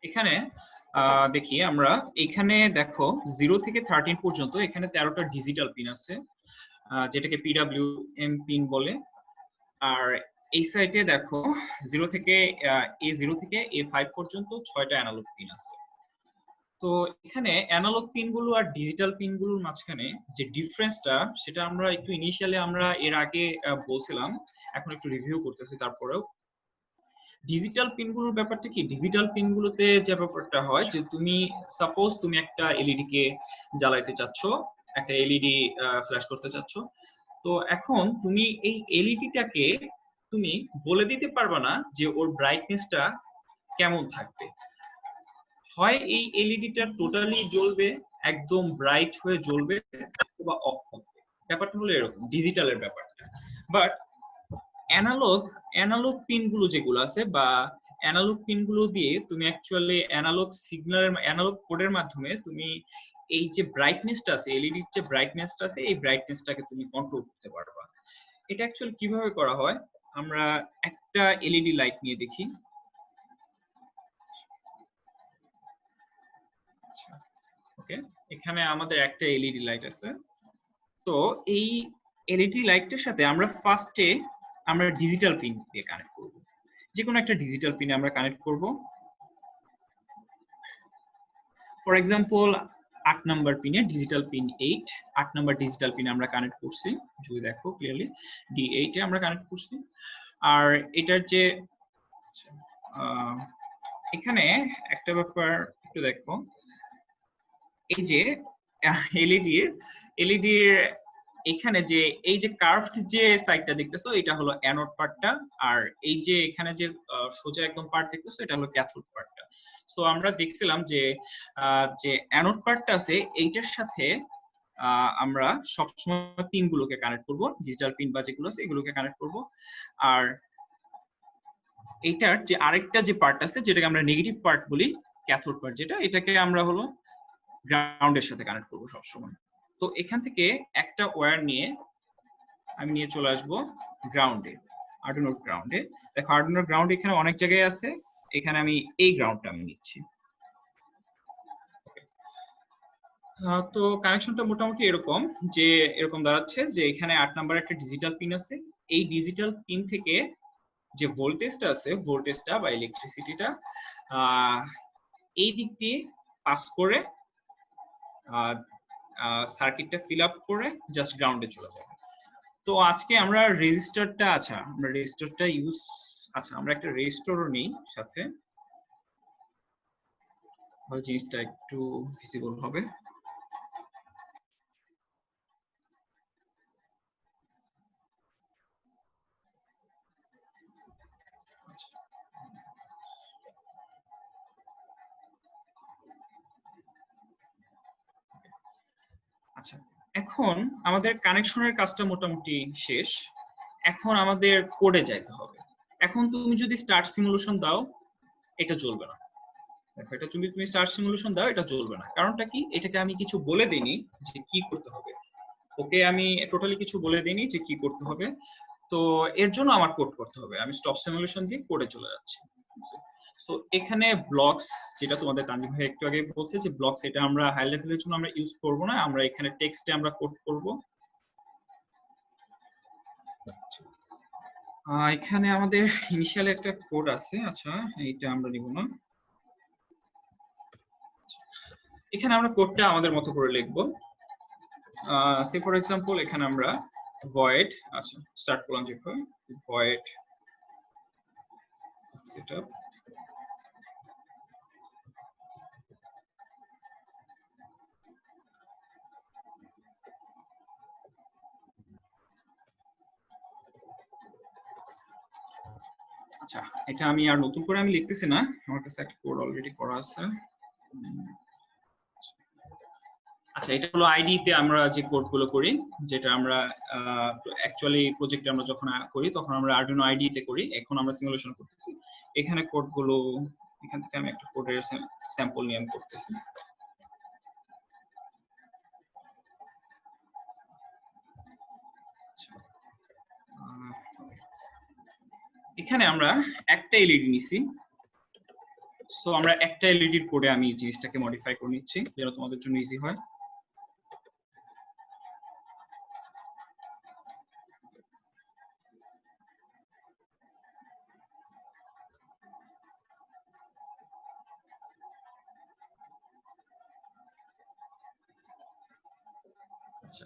এখানে দেখি আমরা, এখানে দেখো 0 থেকে 13 পর্যন্ত এখানে 13টা ডিজিটাল পিন আছে, যেটাকে পিডব্লিউএম পিন বলে। আর এই সাইডে দেখো 0 থেকে A0 থেকে A5 পর্যন্ত 6টা অ্যানালগ পিন আছে। তো এখানে অ্যানালগ পিনগুলো আর ডিজিটাল পিনগুলোর মাঝখানে যে ডিফারেন্সটা, সেটা আমরা একটু ইনিশিয়ালি আমরা এর আগে বলছিলাম, এখন একটু রিভিউ করতেছি। তারপরেও ডিজিটাল পিনগুলোর ব্যাপারটা কি, ডিজিটাল পিনগুলোতে যে ব্যাপারটা হয় যে তুমি সাপোজ তুমি একটা এলইডি কে জ্বালাইতে চাচ্ছ, একটা এলইডি ফ্ল্যাশ করতে চাচ্ছ। তো এখন তুমি এই এলইডিটাকে তুমি বলে দিতে পারবে না যে ওর ব্রাইটনেসটা কেমন থাকবে। হয় এই এলইডিটা টোটালি জ্বলবে, একদম ব্রাইট হয়ে জ্বলবে, অথবা অফ থাকবে। ব্যাপারটা হলো এরকম ডিজিটালের ব্যাপারটা। বাট অ্যানালগ পিনগুলো যেগুলো আছে, বা অ্যানালগ পিনগুলো দিয়ে তুমি অ্যাকচুয়ালি অ্যানালগ সিগন্যালের, অ্যানালগ কোডের মাধ্যমে তুমি এই যে ব্রাইটনেসটা আছে, এলইডির যে ব্রাইটনেসটা আছে, এই ব্রাইটনেসটাকে তুমি কন্ট্রোল করতে পারবা। এটা অ্যাকচুয়ালি কিভাবে করা হয়, আমরা একটা এলইডি লাইট নিয়ে দেখি। ওকে, এখানে আমাদের একটা এলইডি লাইট আছে। তো এই এলইডি লাইটটার সাথে আমরা ফার্স্টে আমরা ডিজিটাল পিন দিয়ে কানেক্ট করব। যে কোনো একটা ডিজিটাল পিনে আমরা কানেক্ট করব। ফর এক্সাম্পল 8 নাম্বার পিনে, ডিজিটাল পিন 8, 8 নাম্বার ডিজিটাল পিনে আমরা কানেক্ট করছি। যদি দেখো ক্লিয়ারলি D8 এ আমরা কানেক্ট করছি। আর এটার যে এখানে একটা ব্যাপার একটু দেখো, এই যে এলইডির এখানে যে এই যে কার্ভড যে সাইডটা দেখতেছো, এটা হলো অ্যানোড পার্টটা। আর এই যে এখানে যে সোজা একদম পার্ট দেখতেছো, এটা হলো ক্যাথোড পার্টটা। সো আমরা দেখছিলাম যে যে অ্যানোড পার্টটা আছে, এইটার সাথে আমরা সবসময় পিনগুলোকে কানেক্ট করব, ডিজিটাল পিন বা যেগুলো আছে এগুলোকে কানেক্ট করব। আর এইটার যে আরেকটা যে পার্ট আছে, যেটাকে আমরা নেগেটিভ পার্ট বলি, ক্যাথোড পার্ট যেটা, এটাকে আমরা হলো গ্রাউন্ডের সাথে কানেক্ট করব সবসময়। তো এখান থেকে একটা ওয়্যার নিয়ে আমি নিয়ে চলে আসব গ্রাউন্ডে, আরডুইনো গ্রাউন্ডে। দেখো আরডুইনো গ্রাউন্ড এখানে অনেক জায়গায় আছে, এখানে আমি এই গ্রাউন্ডটা আমি নিচ্ছি। তো কানেকশনটা মোটামুটি এরকম, যে এরকম দাঁড়াচ্ছে যে এখানে 8 নাম্বার একটা ডিজিটাল পিন আছে। এই ডিজিটাল পিন থেকে যে ভোল্টেজটা আছে, ভোল্টেজটা বা ইলেকট্রিসিটিটা এই দিক দিয়ে পাস করে সার্কিটটা ফিল আপ করে জাস্ট গ্রাউন্ডে চলে যাবে। তো আজকে আমরা রেজিস্টারটা, আমরা রেজিস্টারটা আমরা একটা রেজিস্টরও নিই সাথে, জিনিসটা একটু ভিজিবল হবে। আচ্ছা, এখন আমাদের কানেকশনের কাজটা মোটামুটি শেষ। এখন আমাদের কোডে যাইতে হবে। এখন তুমি যদি স্টার্ট সিমুলেশন দাও, এটা চলবে না। দেখো এটা তুমি স্টার সিমুলেশন দাও, এটা চলবে না। কারণটা কি? এটাকে আমি কিছু বলে দিইনি যে কি করতে হবে। ওকে আমি টোটালি কিছু বলে দিইনি যে কি করতে হবে। তো এর জন্য আমার কোড করতে হবে। আমি স্টপ সিমুলেশন দিয়ে কোডে চলে যাচ্ছি। সো এখানে ব্লকস, যেটা তোমাদের তানভীর ভাই একটু আগে বলছে যে ব্লকস, এটা আমরা হাই লেভেলের জন্য আমরা ইউজ করব না। আমরা এখানে টেক্সটে আমরা কোড করব। এখানে আমাদের ইনিশিয়াল একটা কোড আছে। আচ্ছা এইটা আমরা নিব না। এখানে আমরা কোডটা আমাদের মতো করে লিখবো। সে ফর এক্সাম্পল এখানে আমরা void, আচ্ছা স্টার্ট করলাম যেভাবে void setup, আচ্ছা এটা আমি আর নতুন করে আমি লিখতেছি না, আমার কাছে একটা কোড অলরেডি করা আছে। আচ্ছা এটা হলো আইডি তে আমরা যে কোডগুলো করি, যেটা আমরা অ্যাকচুয়ালি প্রজেক্টে আমরা যখন করি তখন আমরা আরডুইনো আইডি তে করি। এখন আমরা সিমুলেশন করতেছি। এখানে কোডগুলো, এখান থেকে আমি একটা কোডের স্যাম্পল নিয়ে আমি করতেছি। এখানে আমরা একটা এলইডি নিছি। সো আমরা একটা এলইডির কোডে আমি জিনিসটাকে মডিফাই করে নিচ্ছি যেন তোমাদের জন্য ইজি হয়। আচ্ছা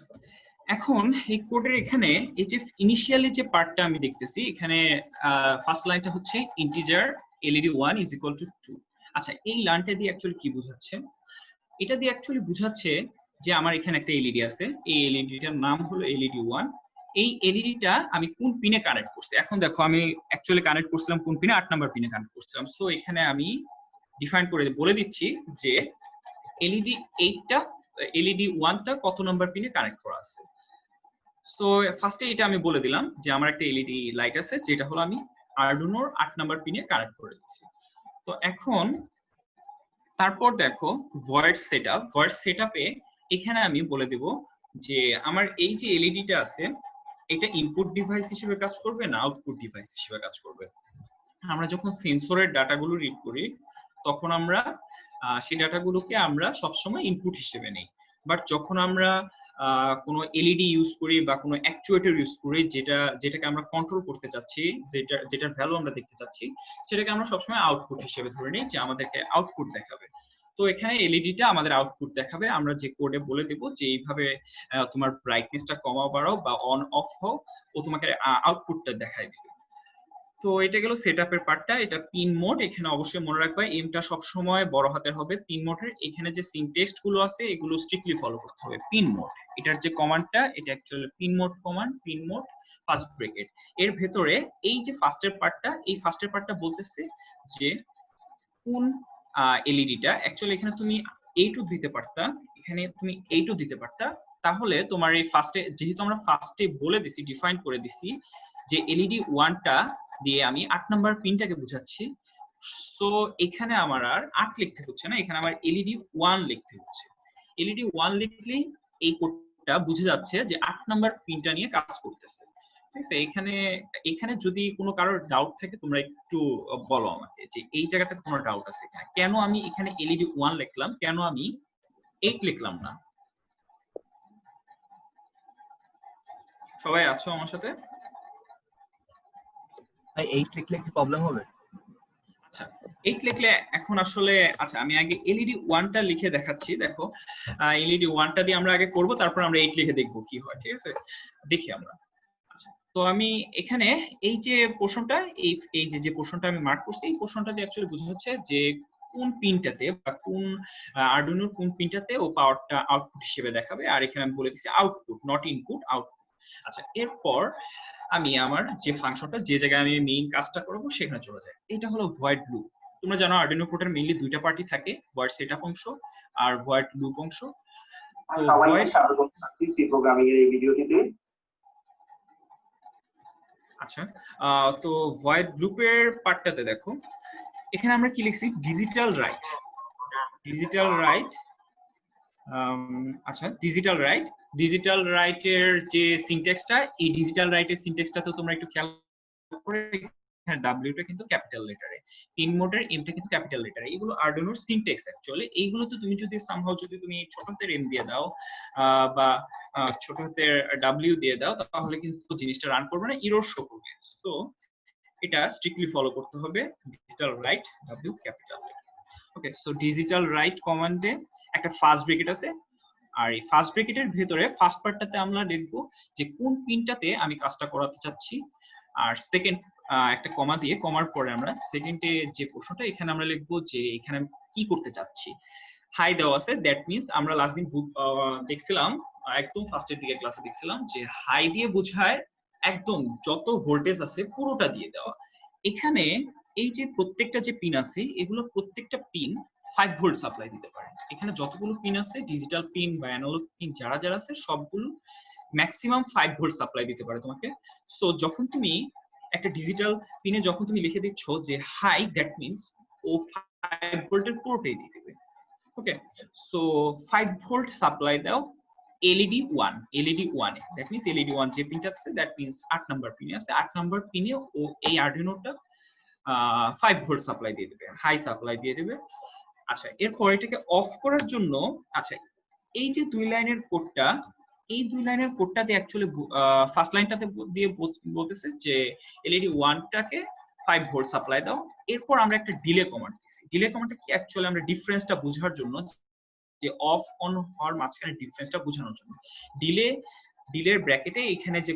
এখন এই কোডের এখানে এই যে ইনিশিয়ালি যে পার্টটা আমি দেখতেছি, এখানে ফার্স্ট লাইনটা হচ্ছে integer LED1 is equal to 2। আচ্ছা এই লাইনটা দিয়ে অ্যাকচুয়ালি কি বোঝাচ্ছে? এটা দিয়ে অ্যাকচুয়ালি বোঝাচ্ছে যে আমার এখানে একটা এলইডি আছে, এই এলইডিটার নাম হলো LED1। এই এলইডিটা আমি কোন পিনে কানেক্ট করছি? এখন দেখো আমি অ্যাকচুয়ালি কানেক্ট করছিলাম কোন পিনে? 8 নাম্বার পিনে কানেক্ট করছিলাম। সো এখানে আমি ডিফাইন করে বলে দিচ্ছি যে এলইডি 8টা, LED1টা কত নাম্বার পিনে কানেক্ট করা আছে। সো ফার্স্টে এটা আমি বলে দিলাম যে আমার একটা এলইডি লাইট আছে যেটা হলো আমি আরডুইনোর 8 নাম্বার পিনে কানেক্ট করে দিচ্ছি। তো এখন তারপর দেখো ভয়েড সেটআপে এখানে আমি বলে দেব যে আমার এই যে এলইডিটা আছে এটা ইনপুট ডিভাইস হিসেবে কাজ করবে না আউটপুট ডিভাইস হিসেবে কাজ করবে। আমরা যখন সেন্সরের ডাটাগুলো রিড করি তখন আমরা সেই ডাটাগুলোকে আমরা সবসময় ইনপুট হিসেবে নেই। বাট যখন আমরা কোনো এলইডি ইউজ করি বা কোনো অ্যাকচুয়েটর ইউজ করি যেটাকে আমরা কন্ট্রোল করতে চাচ্ছি, যেটার ভ্যালু আমরা দেখতে চাচ্ছি, সেটাকে আমরা সবসময় আউটপুট হিসেবে ধরে নিই যে আমাদেরকে আউটপুট দেখাবে। তো এখানে এলইডিটা আমাদের আউটপুট দেখাবে। আমরা যে কোডে বলে দেব যে এইভাবে তোমার ব্রাইটনেসটা কমাও বাড়াও বা অন অফ হোক, ও তোমাকে আউটপুটটা দেখাই দিবে। তো এটা গেল সেটআপের পার্টটা। এটা পিন মোড, এখানে অবশ্যই মনে রাখবে এমটা সব সময় বড় হাতের হবে পিন মোডের। এখানে যে সিনট্যাক্স গুলো আছে এগুলো স্ট্রিক্টলি ফলো করতে হবে। পিন মোড এটার যে কমান্ডটা, এটা actually pin mode command, pin mode first bracket. এর ভেতরে এই যে ফার্স্টের পার্টটা, এই ফার্স্টের পার্টটা বলতেছে যে কোন এলইডিটা। অ্যাকচুয়ালি এখানে তুমি A2 দিতে পারতা, এখানে তুমি A2 দিতে পারতা, তাহলে তোমার এই ফার্স্টে, যেহেতু আমরা ফার্স্টে বলে দিছি, ডিফাইন করে দিছি যে এলইডি 1টা দিয়ে আমি 8 নাম্বার পিনটাকে বুঝাচ্ছি। সো এখানে আমার আর 8 লিখতে হচ্ছে না, এখানে আমার এলইডি 1 লিখতে হচ্ছে। এলইডি 1 লিখলেই এই কোডটা বুঝে যাচ্ছে যে 8 নাম্বার পিনটা নিয়ে কাজ করতেছে। ঠিক আছে? এখানে যদি কোনো কারোর ডাউট থাকে তোমরা একটু বলো আমাকে যে এই জায়গাটাতে কোনো ডাউট আছে কিনা, কেন আমি এখানে এলইডি 1 লিখলাম, কেন আমি 8 লিখলাম না? সবাই আছো আমার সাথে? ভাই 8 লিখলে কি প্রবলেম হবে? আচ্ছা 8 লিখলে এখন আসলে, আচ্ছা আমি আগে এলইডি 1টা লিখে দেখাচ্ছি। দেখো এলইডি 1টা দিয়ে আমরা আগে করব, তারপর আমরা 8 লিখে দেখব কি হয়। ঠিক আছে, দেখি আমরা। আচ্ছা তো আমি এখানে এই যে পোরশনটা, এই যে পোরশনটা আমি মার্ক করছি, এই পোরশনটা দিয়ে অ্যাকচুয়ালি বোঝা হচ্ছে যে কোন পিনটাতে বা কোন আরডুইনোর কোন পিনটাতে ও পাওয়ারটা আউটপুট হিসেবে দেখাবে। আর এখানে আমি বলে দিচ্ছি আউটপুট, নট ইনপুট, আউটপুট। আচ্ছা এরপর আমি আমার যে ফাংশনটা, যে জায়গায় আমি মেইন কাজটা করব সেখানে চলে যাই। এটা হলো ভয়েড লুপ। তোমরা জানো আরডুইনো কোডের মেইনলি দুইটা পার্টি থাকে, ভয়েড সেটআপ অংশ আর ভয়েড লুপ অংশ। তো সবাইকে স্বাগত জানাচ্ছি সি প্রোগ্রামিং এর এই ভিডিওটিতে। আচ্ছা তো ভয়েড লুপের পার্টটাতে দেখো এখানে আমরা কি লিখছি ডিজিটাল রাইট, ডিজিটাল রাইট। আচ্ছা ডিজিটাল রাইটের যে সিনট্যাক্সটা, এই ডিজিটাল রাইটের সিনট্যাক্সটা তো তোমরা একটু খেয়াল করে, হ্যাঁ ডাব্লিউটা কিন্তু ক্যাপিটাল লেটারে, পিন মোডের এমটা কিন্তু ক্যাপিটাল লেটারে। এগুলো আরডুইনোর সিনট্যাক্স অ্যাকচুয়ালি। এইগুলো তো তুমি যদি সামহাউ যদি তুমি ছোট হাতের এম দিয়ে দাও বা ছোট হাতের ডাব্লিউ দিয়ে দাও, তাহলে কিন্তু জিনিসটা রান করবে না, এরর শো করবে। সো এটা স্ট্রিক্টলি ফলো করতে হবে, digital write W capital letter. Okay, so digital write কমান্ডে একটা ফার্স্ট ব্র্যাকেট আছে, আর এই ফার্স্ট ব্র্যাকেটের ভেতরে ফার্স্ট পার্টটাতে আমরা লিখবো যে কোন পিনটাতে আমি কাজটা করাতে চাচ্ছি, আর সেকেন্ড একটা কমা দিয়ে, কমার পরে আমরা সেকেন্ডে যে প্রশ্নটা এখানে আমরা লিখবো যে এখানে আমি কি করতে চাচ্ছি। হাই দেওয়া আছে, দ্যাট মিন্স আমরা লাস্ট দিন দেখছিলাম একদম ফার্স্টের দিকে ক্লাসে দেখছিলাম যে হাই দিয়ে বোঝায় একদম যত ভোল্টেজ আছে পুরোটা দিয়ে দেওয়া। এখানে এই যে প্রত্যেকটা যে পিন আছে, এগুলো প্রত্যেকটা পিন 5 ভোল্ট সাপ্লাই দিতে পারে। এখানে যতগুলো পিন আছে, ডিজিটাল পিন বা অ্যানালগ পিন যারা যারা আছে, সবগুলো ম্যাক্সিমাম 5 ভোল্ট সাপ্লাই দিতে পারে তোমাকে। সো যখন তুমি একটা ডিজিটাল পিনে যখন তুমি লিখে দিচ্ছ যে হাই, দ্যাট মিন্স ও 5 ভোল্টের পুরোটাই দিয়ে দেবে। ওকে, সো 5 ভোল্ট সাপ্লাই দাও LED 1, LED 1 A, that means LED 1 যে পিনটা আছে, দ্যাট মিন্স 8 নাম্বার পিনে আছে, 8 নাম্বার পিনে ও এই আরডুইনোটা 5 ভোল্ট সাপ্লাই দিয়ে দেবে, হাই সাপ্লাই দিয়ে দেবে। আচ্ছা, এরপর এটাকে অফ করার জন্য, আচ্ছা এই যে 2 লাইনের কোডটা, এই 2 লাইনের কোডটাতে অ্যাকচুয়ালি ফার্স্ট লাইনটাতে দিয়ে বলতেছে যে এলইডি 1টাকে 5 ভোল্ট সাপ্লাই দাও। এরপর আমরা একটা ডিলে কমান্ড দিছি। ডিলে কমান্ডটা কি অ্যাকচুয়ালি আমরা ডিফারেন্সটা বোঝার জন্য, যে অফ অন হওয়ার মাঝখানে ডিফারেন্সটা বোঝানোর জন্য। ডিলের ব্র্যাকেটে এখানে যে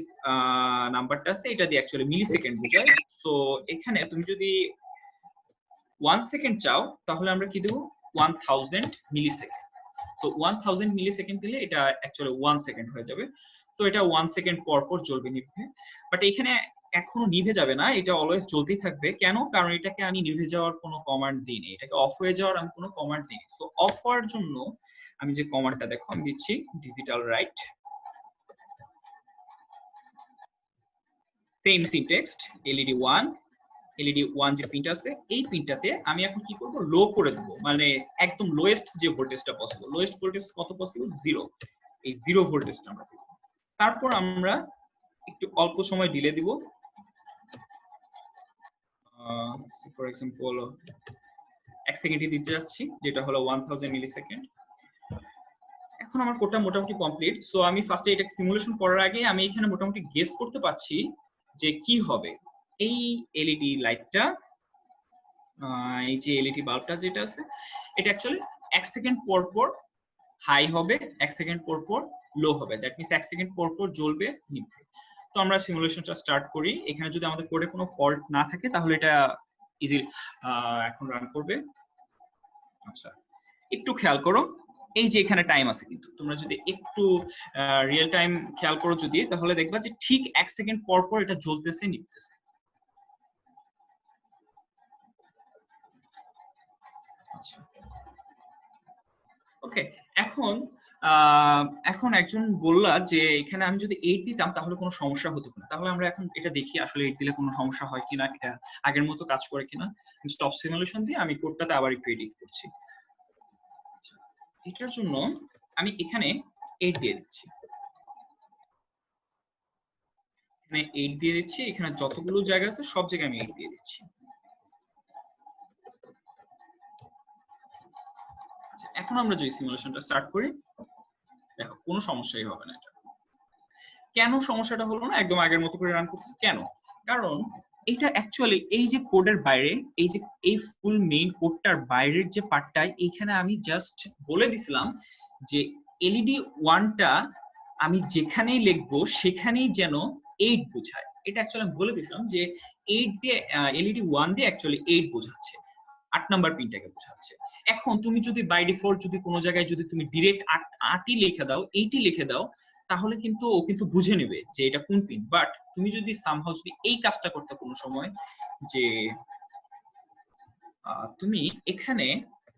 নাম্বারটা আছে, এটা দিয়ে অ্যাকচুয়ালি মিলি সেকেন্ড বোঝায়। সো এখানে তুমি যদি 1 সেকেন্ড চাও, তাহলে আমরা কি দেব 1000 মিলি সেকেন্ড। সো 1000 মিলি সেকেন্ড দিলে এটা অ্যাকচুয়ালি 1 সেকেন্ড হয়ে যাবে। তো এটা 1 সেকেন্ড পর পর জ্বলবে, নিভবে। বাট এখানে এখনো নিভে যাবে না, এটা অলওয়েজ জ্বলতেই থাকবে। কেন? কারণ এটাকে আমি নিভে যাওয়ার কোনো কমান্ড দিইনি, এটাকে অফ হয়ে যাওয়ার আমি কোনো কমান্ড দিইনি। সো অফ হওয়ার জন্য আমি যে কমান্ডটা দেখো আমি দিচ্ছি digital right, same syntax, LED 1, LED 1 যে পিনটা আছে, এই পিনটাতে আমি এখন কি করব, লো করে দেব, মানে একদম লোয়েস্ট যে ভোল্টেজটা পসিবল। লোয়েস্ট ভোল্টেজ কত পসিবল? 0। এই 0 ভোল্টেজটা আমরা দেব। তারপর আমরা একটু অল্প সময় ডিলে দিব, ফর এক্সাম্পল 1 সেকেন্ডই দিতে যাচ্ছি, যেটা হলো 1000 মিলি সেকেন্ড। এখন আমার কোডটা মোটামুটি কমপ্লিট। সো আমি ফার্স্টে এটা সিমুলেশন করার আগে আমি এখানে মোটামুটি গেস করতে পারছি যে কি হবে। এই এলইডি লাইটটা, এই যে এলইডি বাল্বটা যেটা আছে, এটা অ্যাকচুয়ালি 1 সেকেন্ড পর পর হাই হবে, 1 সেকেন্ড পর পর লো হবে, দ্যাট মিন্স 1 সেকেন্ড পর পর জ্বলবে, নিভবে। তো আমরা সিমুলেশনটা স্টার্ট করি। এখানে যদি আমাদের কোডে কোনো ফল্ট না থাকে, তাহলে এটা ইজি এখন রান করবে। আচ্ছা, একটু খেয়াল করো, এই যে এখানে টাইম আছে, কিন্তু তোমরা যদি একটু রিয়েল টাইম খেয়াল করো যদি, তাহলে দেখবা যে ঠিক 1 সেকেন্ড পর পর এটা জ্বলতেছে, নিভতেছে। আচ্ছা, ওকে, এখন এখন একজন বললা যে এখানে আমি যদি 8 দিতাম তাহলে কোনো সমস্যা হতো কিনা। তাহলে আমরা এখন এটা দেখি আসলে 8 দিলে কোনো সমস্যা হয় কিনা, এটা আগের মতো কাজ করে কিনা। স্টপ সিমুলেশন দিয়ে আমি কোডটাতে আবার একটু এডিট করছি। আচ্ছা, এটার জন্য আমি এখানে 8 দিয়ে দিচ্ছি, এখানে 8 দিয়ে দিচ্ছি, এখানে যতগুলো জায়গা আছে সব জায়গায় আমি 8 দিয়ে দিচ্ছি। আচ্ছা, এখন আমরা যদি সিমুলেশনটা স্টার্ট করি, দেখো কোনো সমস্যাই হবে না। এটা কেন সমস্যাটা হলো না, একদম আগের মতো করে রান করতেছে কেন? কারণ এটা অ্যাকচুয়ালি এই যে কোডের বাইরে, এই যে এই ফুল মেইন কোডটার বাইরের যে পার্টটা, এখানে আমি জাস্ট বলে দিছিলাম যে এলইডি 1টা আমি যেখানেই লিখবো সেখানেই যেন 8 বোঝায়। এটা অ্যাকচুয়ালি আমি বলে দিছিলাম যে 8 দিয়ে এলইডি 1 দিয়ে অ্যাকচুয়ালি 8 বোঝাচ্ছে, 8 নাম্বার পিনটাকে বোঝাচ্ছে। এখন তুমি যদি বাই ডিফল্ট যদি কোনো জায়গায় যদি তুমি ডিরেক্ট 8ই লিখে দাও, 8ই লিখে দাও, তাহলে কিন্তু ও কিন্তু বুঝে নেবে যে এটা কোন পিন। বাট তুমি যদি সামহাউ যদি এই কাজটা করতে কোনো সময়, যে তুমি এখানে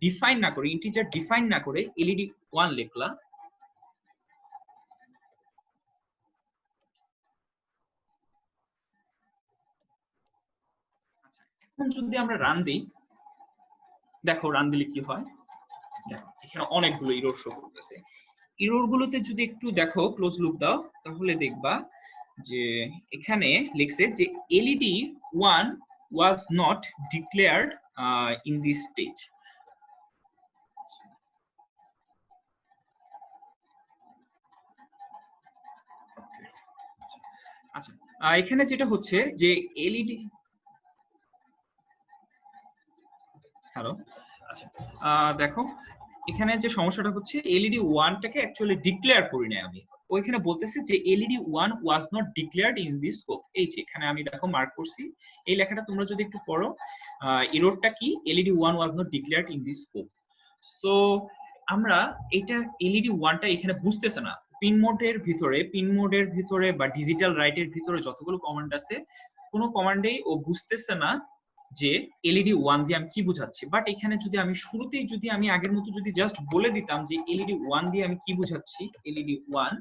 ডিফাইন না করে, ইন্টিজার ডিফাইন না করে এলইডি 1 লিখলা, আচ্ছা এখন যদি আমরা রান দিই, দেখো রান দিলে কি হয়, দেখো এখানে অনেকগুলো ইরর শো করতেছে। ইরর গুলোতে যদি একটু দেখো ক্লোজ লুক দাও তাহলে দেখবা যে এখানে লিখছে যে LED 1 was not declared in this stage. আচ্ছা এখানে যেটা হচ্ছে যে এলইডি, হ্যালো, আচ্ছা দেখো এখানে যে সমস্যাটা হচ্ছে এলইডি 1টাকে অ্যাকচুয়ালি ডিক্লেয়ার করি নাই আমি। ওইখানে বলতেছে যে LED 1 was not declared in this scope। এই যে এখানে আমি দেখো মার্ক করছি, এই লেখাটা তোমরা যদি একটু পড়ো, এররটা কি, LED 1 was not declared in this scope। So আমরা এটা এলইডি 1টা এখানে বুঝতেছে না। পিন মোডের ভিতরে বা ডিজিটাল রাইটের ভিতরে যতগুলো কমান্ড আছে কোনো কমান্ডেই ও বুঝতেছে না যে এলইডি 1 দিয়ে আমি কি বুঝাচ্ছি। বাট এখানে যদি আমি শুরুতেই যদি আমি আগের মতো যদি জাস্ট বলে দিতাম যে এলইডি 1 দিয়ে আমি কি বুঝাচ্ছি, LED 1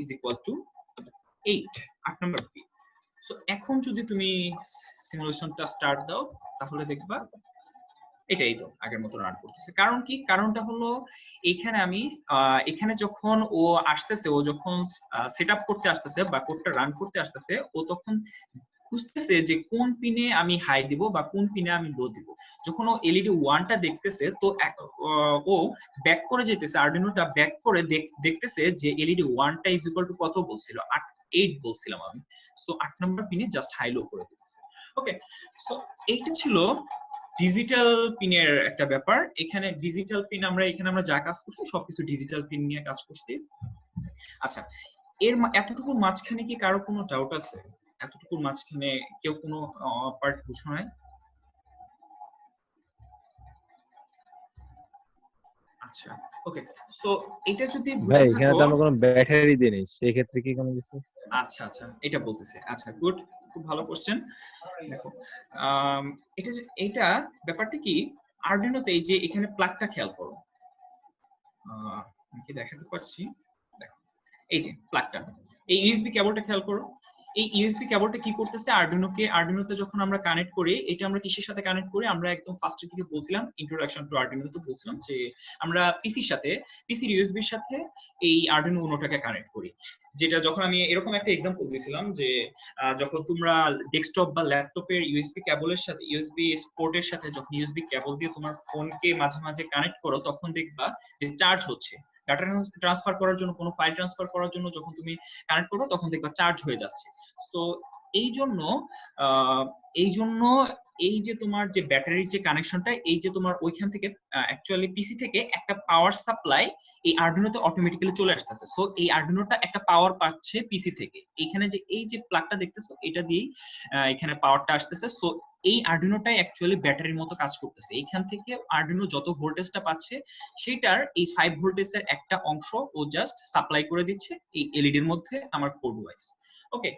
is equal to 8 number P. So এখন যদি তুমি সিমুলেশনটা স্টার্ট দাও তাহলে দেখবা এটাই তো আগের মতো রান করতেছে। কারণ কি, কারণটা হলো এখানে আমি এখানে যখন ও আসতেছে, ও যখন সেটআপ করতে আসতেছে বা কোডটা রান করতে আসতেছে, ও তখন খুঁজতেছে যে কোন পিনে আমি হাই দিব বা কোন পিনে আমি লো দিব। যখন ও এলইডি 1টা দেখতেছে তো ও ব্যাক করে যেতেছে, আরডুইনোটা ব্যাক করে দেখতেছে যে এলইডি 1টা ইজ ইকুয়াল টু কত বলছিল, 8 বলছিলাম আমি। সো 8 নম্বর পিনে জাস্ট হাই লো করে দিতেছে। ওকে, সো এইটা ছিল ডিজিটাল পিনের একটা ব্যাপার। এখানে ডিজিটাল পিন আমরা যা কাজ করছি সবকিছু ডিজিটাল পিন নিয়ে কাজ করছি। আচ্ছা, এতটুকু মাঝখানে কি কারো কোনো ডাউট আছে? এতটুকুর মাঝখানে কেউ কোনো পার্ট বুঝো নাই? আচ্ছা, ওকে, সো এটা যদি ভাই এখানে তো আমরা কোনো ব্যাটারি দিই নাই, সেই ক্ষেত্রে কি কোনো কিছু? আচ্ছা এটা বলতেছে। আচ্ছা গুড, খুব ভালো কোশ্চেন। দেখো এটা ব্যাপারটা কি, আরডুইনোতে এই যে এখানে প্লাগটা খেয়াল করো, আমি কি দেখাতে পারছি? দেখো এই যে প্লাগটা, এই ইউএসবি কেবলটা খেয়াল করো। এই ইউএসবি কেবলটা কি করতেছে, আরডুইনোতে যখন আমরা কানেক্ট করি, এটা আমরা কিসের সাথে কানেক্ট করি, আমরা একদম ফার্স্টের দিকে বলছিলাম ইন্ট্রোডাকশন টু আরডুইনোতে বলছিলাম যে আমরা পিসির ইউএসবির সাথে এই আরডুইনো উনোটাকে কানেক্ট করি। যেটা যখন আমি এরকম একটা এক্সাম্পল দিয়েছিলাম যে যখন তোমরা ডেস্কটপ বা ল্যাপটপের ইউএসবি কেবলের সাথে, ইউএসবি পোর্টের সাথে যখন ইউএসবি কেবল দিয়ে তোমার ফোনকে মাঝে মাঝে কানেক্ট করো, তখন দেখবা যে চার্জ হচ্ছে। ডাটা ট্রান্সফার করার জন্য, কোনো ফাইল ট্রান্সফার করার জন্য যখন তুমি কানেক্ট করো তখন দেখবা চার্জ হয়ে যাচ্ছে। সো এই জন্য এই যে তোমার যে ব্যাটারির যে কানেকশনটা, এই যে তোমার ওইখান থেকে অ্যাকচুয়ালি পিসি থেকে একটা পাওয়ার সাপ্লাই এই আরডুইনোতে অটোমেটিক্যালি চলে আসতেছে। সো এই আরডুইনোটা একটা পাওয়ার পাচ্ছে পিসি থেকে। এখানে যে এই যে প্লাগটা দেখতেছো, এটা দিয়েই এখানে পাওয়ারটা আসতেছে। সো এই আরডুইনোটাই অ্যাকচুয়ালি ব্যাটারির মতো কাজ করতেছে। এইখান থেকে আরডুইনো যত ভোল্টেজটা পাচ্ছে সেটার এই 5 ভোল্টেজের একটা অংশ ও জাস্ট সাপ্লাই করে দিচ্ছে এই এলইডির মধ্যে আমার কোড ওয়াইজ। ওকে,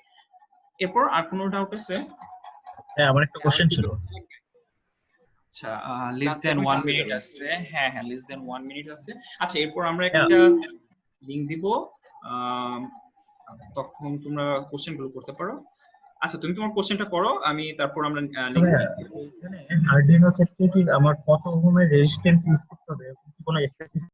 এরপর আর কোনো ডাউট আছে? হ্যাঁ, আমার একটা কোশ্চেন ছিল। আচ্ছা, লেস দ্যান 1 মিনিট আছে। হ্যাঁ লেস দ্যান 1 মিনিট আছে। আচ্ছা, এরপর আমরা একটা লিংক দিব, তখন তোমরা কোশ্চেনগুলো করতে পারো। আচ্ছা, তুমি তোমার কোশ্চেনটা করো, আমি তারপর আমরা নেক্সট এখানে আরডুইনো ক্ষেত্রে কি আমার কত ওহমের রেজিস্ট্যান্স ইউজ করতে হবে, কোনো স্পেসিফিক